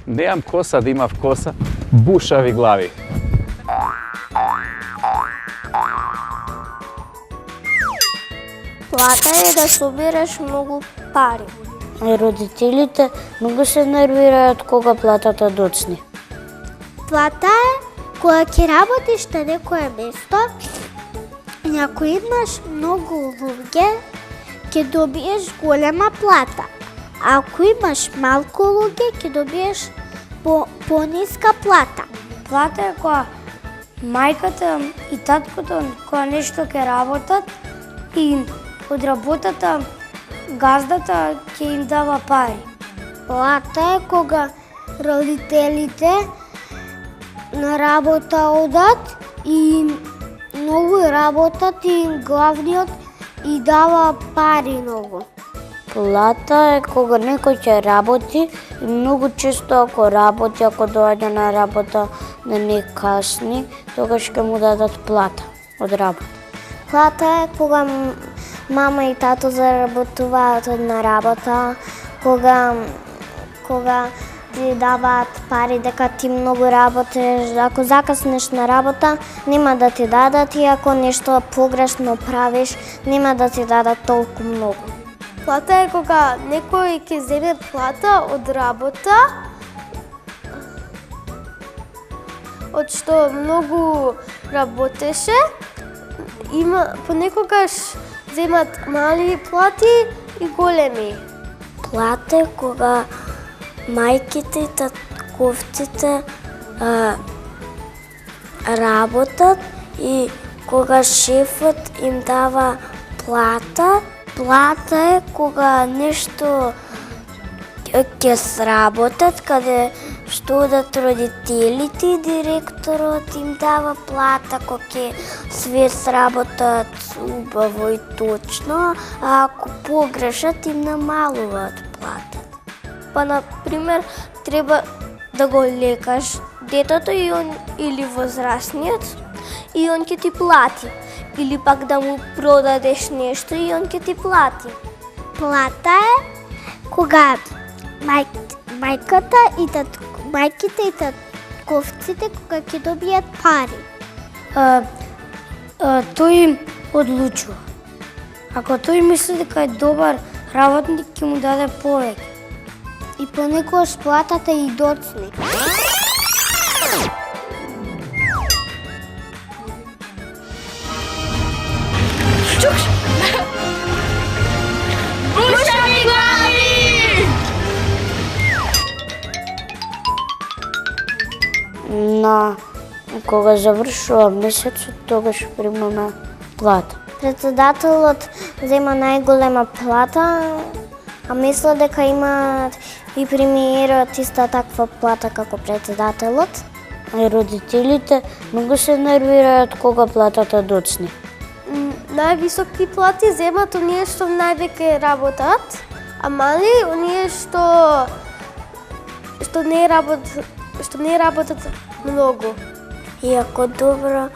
Nemam kosa da ima kosa, bušavi glavi. Плата е да собираш многу пари. Родителите многу се нервираат кога платата доцне. Плата е кога ќе работиш на некое место и ако имаш многу луѓе, ќе добиеш голема плата. А ако имаш малку луѓе, ќе добиеш пониска плата. Плата е кога мајката и таткото кога нешто ќе работат и од работата газдата ќе им дава пари. Плата е кога родителите на работа одат и многу работат и главниот и дава пари многу. Плата е кога некој ќе работи и многу често ако работи, ако доаѓа на работа да не касни, тогаш ќе му дадат плата од работа. Плата е кога мама и тато заработуваат на работа, кога ти даваат пари дека ти многу работиш, ако закаснеш на работа, нема да ти дадат и ако нешто погрешно правиш, нема да ти дадат толку многу. Плата е кога некој ќе земе плата од работа, од што многу работеше, понекогаш земат мали плати и големи. Плата е кога мајките и татковците работат и кога шефот им дава плата. Плата е кога нешто ќе сработат, каде што одат родителите и директорот им дава плата кога ќе све сработат убаво и точно, а ако погрешат им намалуваат плата. Па, например, треба да го лекаш детето и он, или возрастниот и он ќе ти плати. Или пак да му продадеш нешто и он ќе ти плати. Плата е кога мајките и татковците кога ќе добијат пари. Тој одлучува. Ако тој мисли дека е добар работник, ќе му даде повеќе. И понекогаш платата и доцне. Бушави глави! Кога завршува месецот, тогаш примаме плата. Председателот зема најголема плата, а мисля дека имаат и премиерот иста таква плата како председателот. Родителите многу се нервираат кога платата доцне. Највисоки плати земат оние што највеќе работат, а мали оние што не работат многу. И ако добро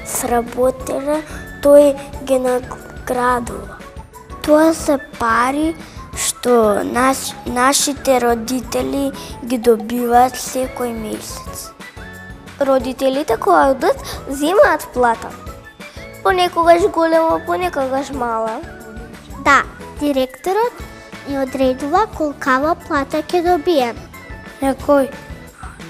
сработеле, тој ги наградува. Тоа се пари што нашите родители ги добиваат секој месец. Родителите кога одат, земаат плата. Понекогаш голема, понекогаш мала. Да, директорот ни одредува колкава плата ќе добием.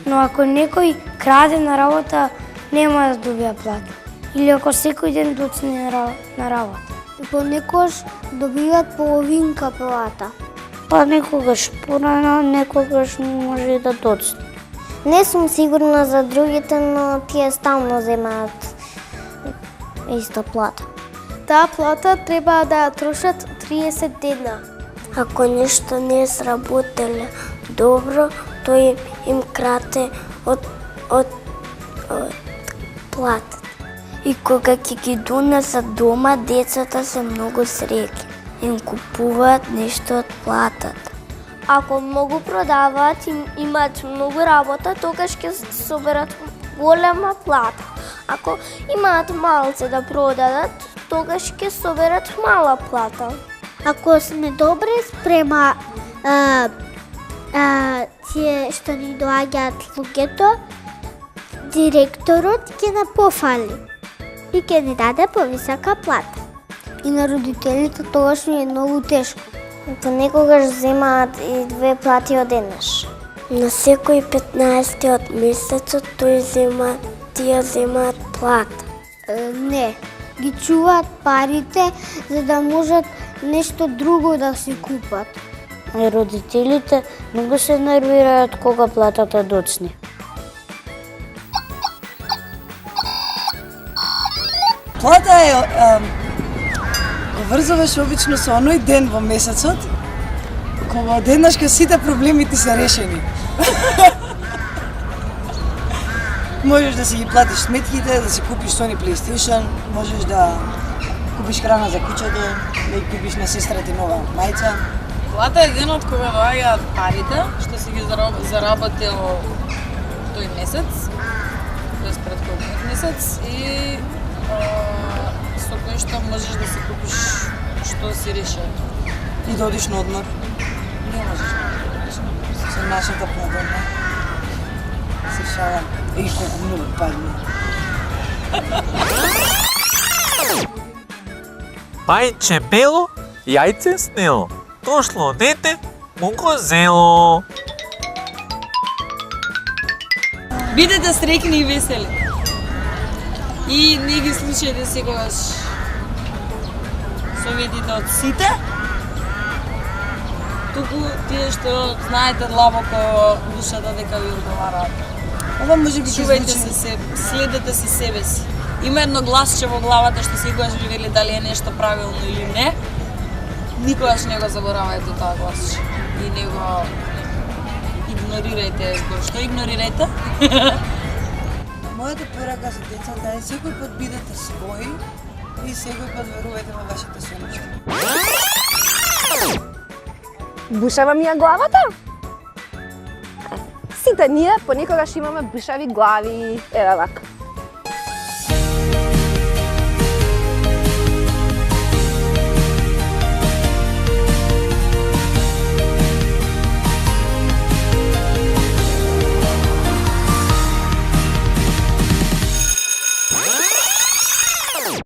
Но ако некој краде на работа, нема да добија плата. Или ако секој ден доцне на работа. И понекогаш добиваат половинка плата. Па некогаш порано, некогаш може да доцне. Не сум сигурна за другите, но тие стално земаат иста плата. Таа плата треба да ја трошат 30 дена. Ако нешто не сработеле добро, тој им крате од плата. И кога ќе ги донесат дома, децата се многу среќни. Им купуваат нешто од платата. Ако многу продаваат и имаат многу работа, тогаш ќе соберат голема плата. Ако имаат малце да продадат, тогаш ќе соберат мала плата. Ако сме добри спрема тие што ни доаѓаат луѓето, директорот ќе не пофали и ќе ни даде повисока плата. И на родителите тогаш ми е многу тешко. Понекогаш земаат и 2 плати одеднаш. На секој 15 од месецот тие земаат плата. Не, ги чуваат парите за да можат нешто друго да си купат. И родителите многу се нервираат кога платата доцне. Плата го врзуваш обично со оној ден во месецот, кога одеднашка сите проблеми ти се решени. Можеш да си ги платиш сметките, да си купиш Sony PlayStation, можеш да купиш храна за куќето, да ја купиш на сестра ти нова мајца. Плата е денот кога доаѓаат парите, што си ги заработил тој месец, тоест претходниот месец и со кој што можеш да си купиш што си решил. И да одиш на одмор. Не можеш да одиш на одмор. Со нашата платформа. Се шалам. И колку многу пари. Мајче бело, јајце снело. Дошло дете, му го зело. Бидете среќни и весели. И не ги слушајте секогаш советите од сите, туку тие што знаете длабоко душата дека ви одговараат. Ова може би Чувајте се, следете си себе си. Има едно гласче во главата што секогаш ви вели дали е нешто правилно или не. Никогаш не го заборавајте тоа гласче и не го игнорирајте. Што игнорирајте? Мојата порака за децата е секој пат бидете своји и секој пат верувајте во вашите соништа. Бушава ми ја главата? Сите ние понекогаш имаме бушави глави. Еве вака.